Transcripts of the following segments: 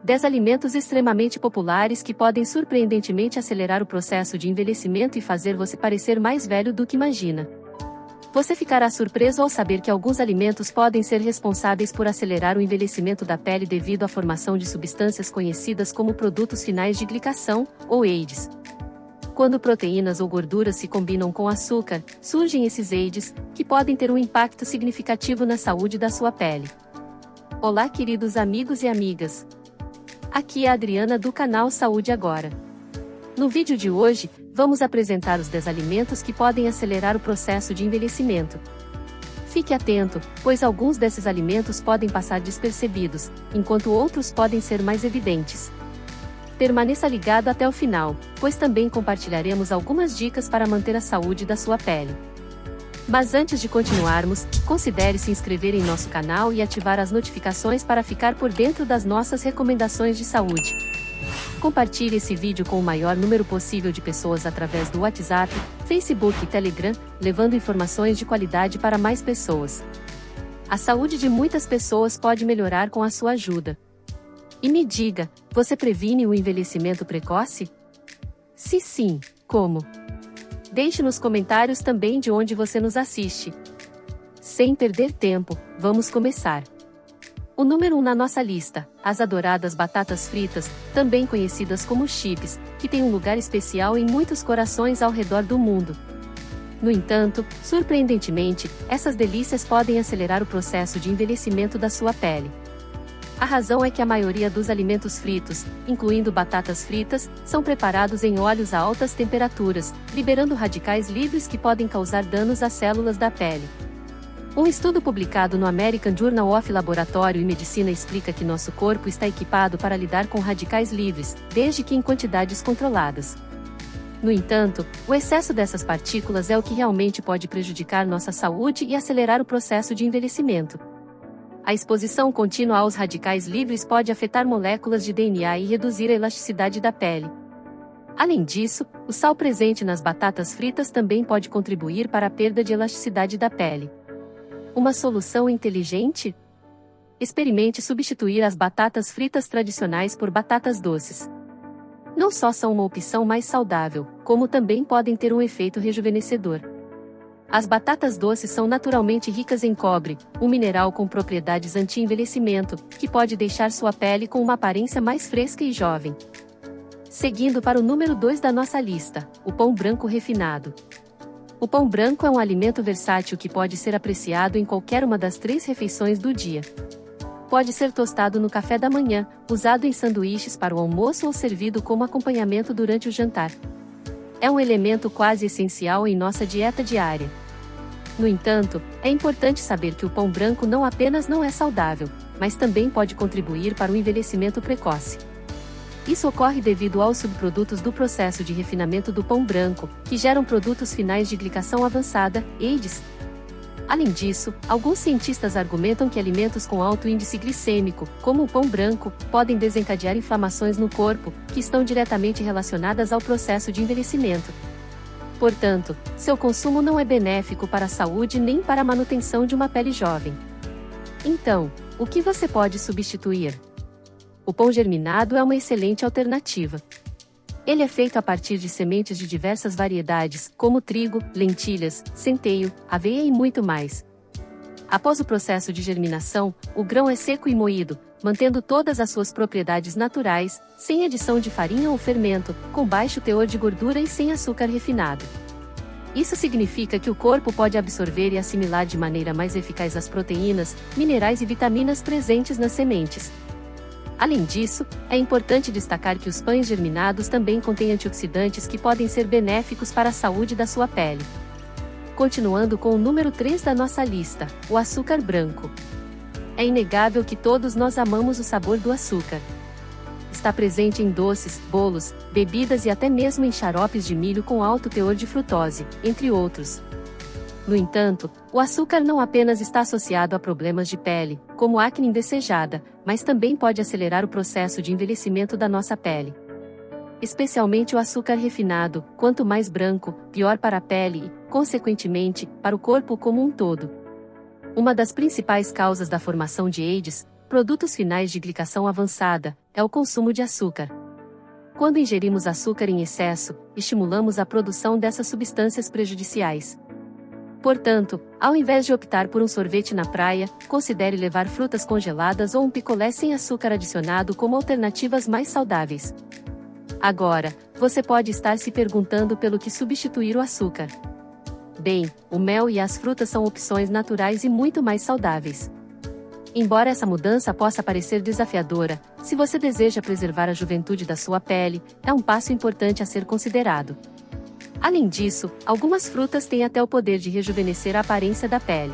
10 alimentos extremamente populares que podem surpreendentemente acelerar o processo de envelhecimento e fazer você parecer mais velho do que imagina. Você ficará surpreso ao saber que alguns alimentos podem ser responsáveis por acelerar o envelhecimento da pele devido à formação de substâncias conhecidas como produtos finais de glicação, ou AIDs. Quando proteínas ou gorduras se combinam com açúcar, surgem esses AIDs, que podem ter um impacto significativo na saúde da sua pele. Olá, queridos amigos e amigas! Aqui é a Adriana do canal Saúde Agora. No vídeo de hoje, vamos apresentar os 10 alimentos que podem acelerar o processo de envelhecimento. Fique atento, pois alguns desses alimentos podem passar despercebidos, enquanto outros podem ser mais evidentes. Permaneça ligado até o final, pois também compartilharemos algumas dicas para manter a saúde da sua pele. Mas antes de continuarmos, considere se inscrever em nosso canal e ativar as notificações para ficar por dentro das nossas recomendações de saúde. Compartilhe esse vídeo com o maior número possível de pessoas através do WhatsApp, Facebook e Telegram, levando informações de qualidade para mais pessoas. A saúde de muitas pessoas pode melhorar com a sua ajuda. E me diga, você previne o envelhecimento precoce? Se sim, como? Deixe nos comentários também de onde você nos assiste. Sem perder tempo, vamos começar. O número 1 na nossa lista, as adoradas batatas fritas, também conhecidas como chips, que têm um lugar especial em muitos corações ao redor do mundo. No entanto, surpreendentemente, essas delícias podem acelerar o processo de envelhecimento da sua pele. A razão é que a maioria dos alimentos fritos, incluindo batatas fritas, são preparados em óleos a altas temperaturas, liberando radicais livres que podem causar danos às células da pele. Um estudo publicado no American Journal of Laboratory e Medicina explica que nosso corpo está equipado para lidar com radicais livres, desde que em quantidades controladas. No entanto, o excesso dessas partículas é o que realmente pode prejudicar nossa saúde e acelerar o processo de envelhecimento. A exposição contínua aos radicais livres pode afetar moléculas de DNA e reduzir a elasticidade da pele. Além disso, o sal presente nas batatas fritas também pode contribuir para a perda de elasticidade da pele. Uma solução inteligente? Experimente substituir as batatas fritas tradicionais por batatas doces. Não só são uma opção mais saudável, como também podem ter um efeito rejuvenescedor. As batatas doces são naturalmente ricas em cobre, um mineral com propriedades anti-envelhecimento, que pode deixar sua pele com uma aparência mais fresca e jovem. Seguindo para o número 2 da nossa lista, o pão branco refinado. O pão branco é um alimento versátil que pode ser apreciado em qualquer uma das 3 refeições do dia. Pode ser tostado no café da manhã, usado em sanduíches para o almoço ou servido como acompanhamento durante o jantar. É um elemento quase essencial em nossa dieta diária. No entanto, é importante saber que o pão branco não apenas não é saudável, mas também pode contribuir para o envelhecimento precoce. Isso ocorre devido aos subprodutos do processo de refinamento do pão branco, que geram produtos finais de glicação avançada, AIDs. Além disso, alguns cientistas argumentam que alimentos com alto índice glicêmico, como o pão branco, podem desencadear inflamações no corpo, que estão diretamente relacionadas ao processo de envelhecimento. Portanto, seu consumo não é benéfico para a saúde nem para a manutenção de uma pele jovem. Então, o que você pode substituir? O pão germinado é uma excelente alternativa. Ele é feito a partir de sementes de diversas variedades, como trigo, lentilhas, centeio, aveia e muito mais. Após o processo de germinação, o grão é seco e moído, mantendo todas as suas propriedades naturais, sem adição de farinha ou fermento, com baixo teor de gordura e sem açúcar refinado. Isso significa que o corpo pode absorver e assimilar de maneira mais eficaz as proteínas, minerais e vitaminas presentes nas sementes. Além disso, é importante destacar que os pães germinados também contêm antioxidantes que podem ser benéficos para a saúde da sua pele. Continuando com o número 3 da nossa lista, o açúcar branco. É inegável que todos nós amamos o sabor do açúcar. Está presente em doces, bolos, bebidas e até mesmo em xaropes de milho com alto teor de frutose, entre outros. No entanto, o açúcar não apenas está associado a problemas de pele, como acne indesejada, mas também pode acelerar o processo de envelhecimento da nossa pele. Especialmente o açúcar refinado, quanto mais branco, pior para a pele e, consequentemente, para o corpo como um todo. Uma das principais causas da formação de AIDs, Produtos finais de glicação avançada é o consumo de açúcar. Quando ingerimos açúcar em excesso, estimulamos a produção dessas substâncias prejudiciais. Portanto, ao invés de optar por um sorvete na praia, considere levar frutas congeladas ou um picolé sem açúcar adicionado como alternativas mais saudáveis. Agora, você pode estar se perguntando pelo que substituir o açúcar. Bem, o mel e as frutas são opções naturais e muito mais saudáveis. Embora essa mudança possa parecer desafiadora, se você deseja preservar a juventude da sua pele, é um passo importante a ser considerado. Além disso, algumas frutas têm até o poder de rejuvenescer a aparência da pele.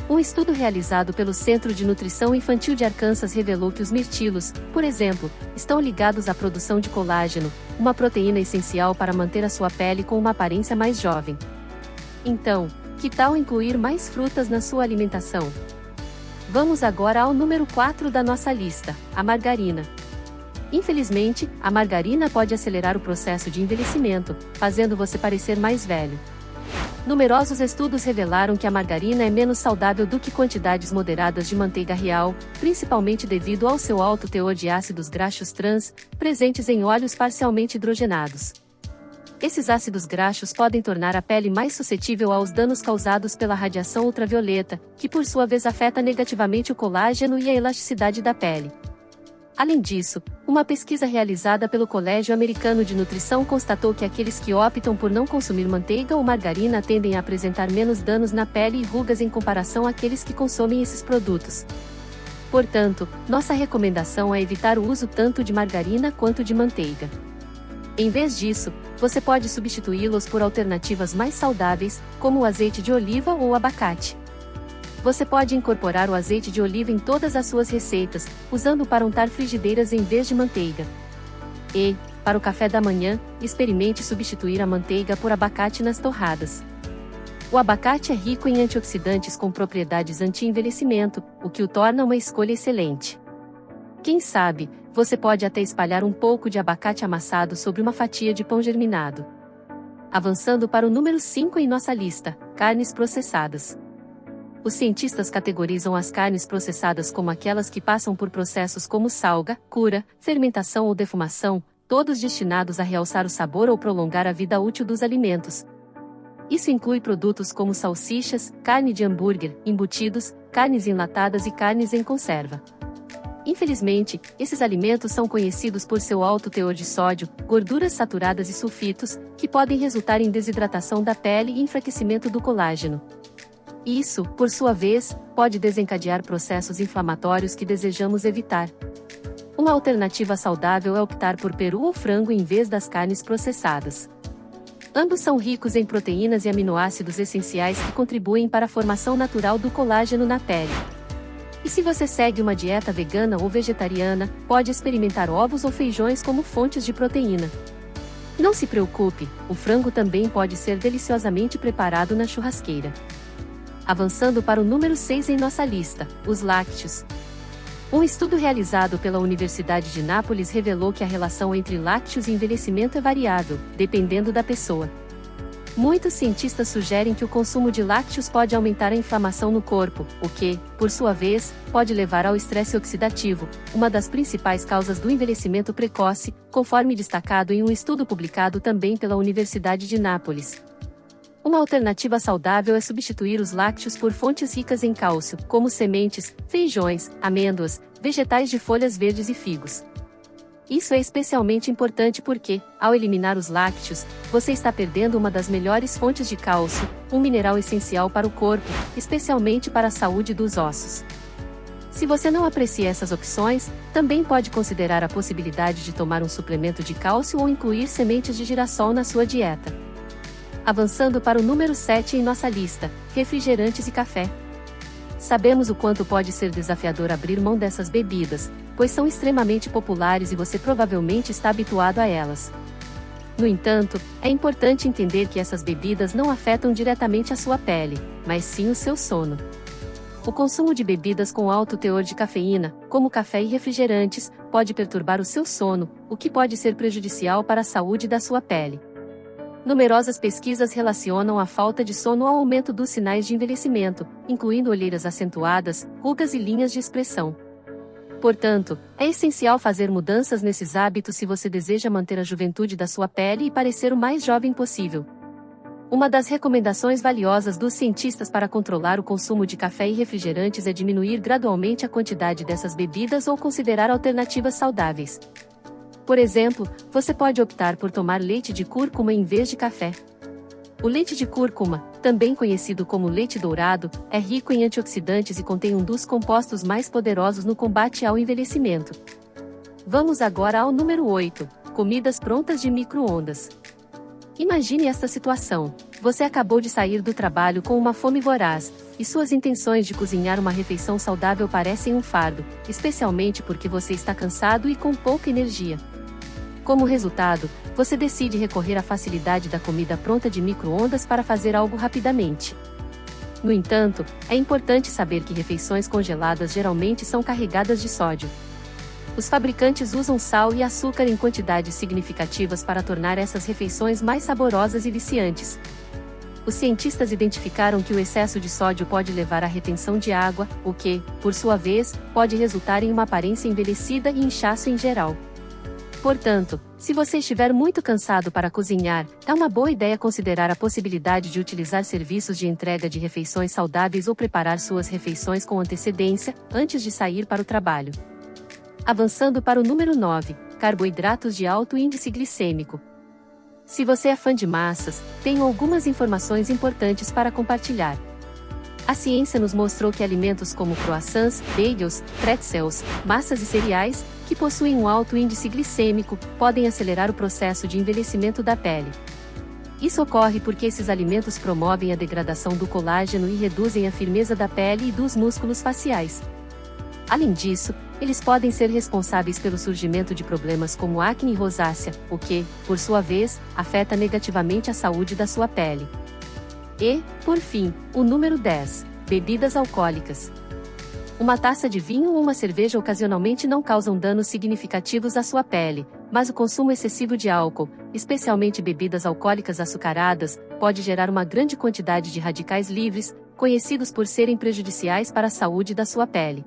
Um estudo realizado pelo Centro de Nutrição Infantil de Arkansas revelou que os mirtilos, por exemplo, estão ligados à produção de colágeno, uma proteína essencial para manter a sua pele com uma aparência mais jovem. Então, que tal incluir mais frutas na sua alimentação? Vamos agora ao número 4 da nossa lista, a margarina. Infelizmente, a margarina pode acelerar o processo de envelhecimento, fazendo você parecer mais velho. Numerosos estudos revelaram que a margarina é menos saudável do que quantidades moderadas de manteiga real, principalmente devido ao seu alto teor de ácidos graxos trans, presentes em óleos parcialmente hidrogenados. Esses ácidos graxos podem tornar a pele mais suscetível aos danos causados pela radiação ultravioleta, que por sua vez afeta negativamente o colágeno e a elasticidade da pele. Além disso, uma pesquisa realizada pelo Colégio Americano de Nutrição constatou que aqueles que optam por não consumir manteiga ou margarina tendem a apresentar menos danos na pele e rugas em comparação àqueles que consomem esses produtos. Portanto, nossa recomendação é evitar o uso tanto de margarina quanto de manteiga. Em vez disso, você pode substituí-los por alternativas mais saudáveis, como o azeite de oliva ou o abacate. Você pode incorporar o azeite de oliva em todas as suas receitas, usando-o para untar frigideiras em vez de manteiga. E, para o café da manhã, experimente substituir a manteiga por abacate nas torradas. O abacate é rico em antioxidantes com propriedades anti-envelhecimento, o que o torna uma escolha excelente. Quem sabe, você pode até espalhar um pouco de abacate amassado sobre uma fatia de pão germinado. Avançando para o número 5 em nossa lista, carnes processadas. Os cientistas categorizam as carnes processadas como aquelas que passam por processos como salga, cura, fermentação ou defumação, todos destinados a realçar o sabor ou prolongar a vida útil dos alimentos. Isso inclui produtos como salsichas, carne de hambúrguer, embutidos, carnes enlatadas e carnes em conserva. Infelizmente, esses alimentos são conhecidos por seu alto teor de sódio, gorduras saturadas e sulfitos, que podem resultar em desidratação da pele e enfraquecimento do colágeno. Isso, por sua vez, pode desencadear processos inflamatórios que desejamos evitar. Uma alternativa saudável é optar por peru ou frango em vez das carnes processadas. Ambos são ricos em proteínas e aminoácidos essenciais que contribuem para a formação natural do colágeno na pele. E se você segue uma dieta vegana ou vegetariana, pode experimentar ovos ou feijões como fontes de proteína. Não se preocupe, o frango também pode ser deliciosamente preparado na churrasqueira. Avançando para o número 6 em nossa lista, os lácteos. Um estudo realizado pela Universidade de Nápoles revelou que a relação entre lácteos e envelhecimento é variável, dependendo da pessoa. Muitos cientistas sugerem que o consumo de lácteos pode aumentar a inflamação no corpo, o que, por sua vez, pode levar ao estresse oxidativo, uma das principais causas do envelhecimento precoce, conforme destacado em um estudo publicado também pela Universidade de Nápoles. Uma alternativa saudável é substituir os lácteos por fontes ricas em cálcio, como sementes, feijões, amêndoas, vegetais de folhas verdes e figos. Isso é especialmente importante porque, ao eliminar os lácteos, você está perdendo uma das melhores fontes de cálcio, um mineral essencial para o corpo, especialmente para a saúde dos ossos. Se você não aprecia essas opções, também pode considerar a possibilidade de tomar um suplemento de cálcio ou incluir sementes de girassol na sua dieta. Avançando para o número 7 em nossa lista, refrigerantes e café. Sabemos o quanto pode ser desafiador abrir mão dessas bebidas, pois são extremamente populares e você provavelmente está habituado a elas. No entanto, é importante entender que essas bebidas não afetam diretamente a sua pele, mas sim o seu sono. O consumo de bebidas com alto teor de cafeína, como café e refrigerantes, pode perturbar o seu sono, o que pode ser prejudicial para a saúde da sua pele. Numerosas pesquisas relacionam a falta de sono ao aumento dos sinais de envelhecimento, incluindo olheiras acentuadas, rugas e linhas de expressão. Portanto, é essencial fazer mudanças nesses hábitos se você deseja manter a juventude da sua pele e parecer o mais jovem possível. Uma das recomendações valiosas dos cientistas para controlar o consumo de café e refrigerantes é diminuir gradualmente a quantidade dessas bebidas ou considerar alternativas saudáveis. Por exemplo, você pode optar por tomar leite de cúrcuma em vez de café. O leite de cúrcuma, também conhecido como leite dourado, é rico em antioxidantes e contém um dos compostos mais poderosos no combate ao envelhecimento. Vamos agora ao número 8, comidas prontas de micro-ondas. Imagine esta situação. Você acabou de sair do trabalho com uma fome voraz, e suas intenções de cozinhar uma refeição saudável parecem um fardo, especialmente porque você está cansado e com pouca energia. Como resultado, você decide recorrer à facilidade da comida pronta de micro-ondas para fazer algo rapidamente. No entanto, é importante saber que refeições congeladas geralmente são carregadas de sódio. Os fabricantes usam sal e açúcar em quantidades significativas para tornar essas refeições mais saborosas e viciantes. Os cientistas identificaram que o excesso de sódio pode levar à retenção de água, o que, por sua vez, pode resultar em uma aparência envelhecida e inchaço em geral. Portanto, se você estiver muito cansado para cozinhar, é uma boa ideia considerar a possibilidade de utilizar serviços de entrega de refeições saudáveis ou preparar suas refeições com antecedência, antes de sair para o trabalho. Avançando para o número 9, carboidratos de alto índice glicêmico. Se você é fã de massas, tenho algumas informações importantes para compartilhar. A ciência nos mostrou que alimentos como croissants, bagels, pretzels, massas e cereais, que possuem um alto índice glicêmico, podem acelerar o processo de envelhecimento da pele. Isso ocorre porque esses alimentos promovem a degradação do colágeno e reduzem a firmeza da pele e dos músculos faciais. Além disso, eles podem ser responsáveis pelo surgimento de problemas como acne e rosácea, o que, por sua vez, afeta negativamente a saúde da sua pele. E, por fim, o número 10, bebidas alcoólicas. Uma taça de vinho ou uma cerveja ocasionalmente não causam danos significativos à sua pele, mas o consumo excessivo de álcool, especialmente bebidas alcoólicas açucaradas, pode gerar uma grande quantidade de radicais livres, conhecidos por serem prejudiciais para a saúde da sua pele.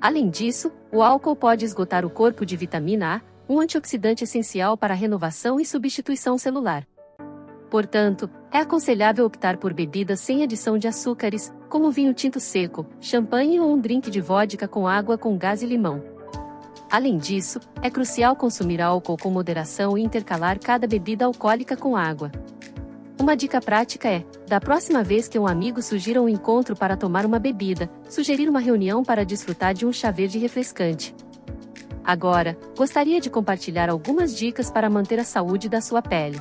Além disso, o álcool pode esgotar o corpo de vitamina A, um antioxidante essencial para a renovação e substituição celular. Portanto, é aconselhável optar por bebidas sem adição de açúcares, como vinho tinto seco, champanhe ou um drink de vodka com água com gás e limão. Além disso, é crucial consumir álcool com moderação e intercalar cada bebida alcoólica com água. Uma dica prática é, da próxima vez que um amigo sugira um encontro para tomar uma bebida, sugerir uma reunião para desfrutar de um chá verde refrescante. Agora, gostaria de compartilhar algumas dicas para manter a saúde da sua pele.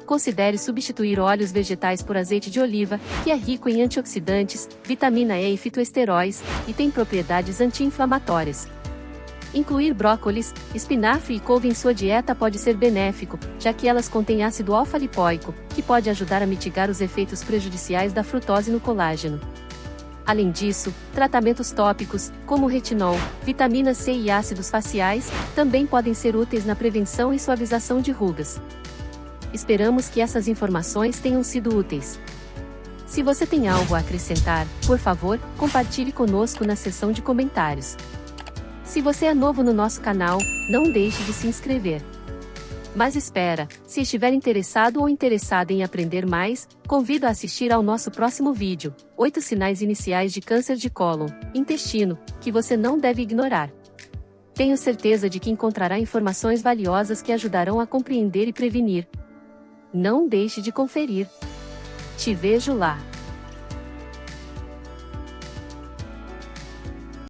Considere substituir óleos vegetais por azeite de oliva, que é rico em antioxidantes, vitamina E e fitoesteróis, e tem propriedades anti-inflamatórias. Incluir brócolis, espinafre e couve em sua dieta pode ser benéfico, já que elas contêm ácido alfa-lipoico, que pode ajudar a mitigar os efeitos prejudiciais da frutose no colágeno. Além disso, tratamentos tópicos, como retinol, vitamina C e ácidos faciais, também podem ser úteis na prevenção e suavização de rugas. Esperamos que essas informações tenham sido úteis. Se você tem algo a acrescentar, por favor, compartilhe conosco na seção de comentários. Se você é novo no nosso canal, não deixe de se inscrever. Mas espera, se estiver interessado ou interessada em aprender mais, convido a assistir ao nosso próximo vídeo, 8 sinais iniciais de câncer de cólon, intestino, que você não deve ignorar. Tenho certeza de que encontrará informações valiosas que ajudarão a compreender e prevenir. Não deixe de conferir. Te vejo lá!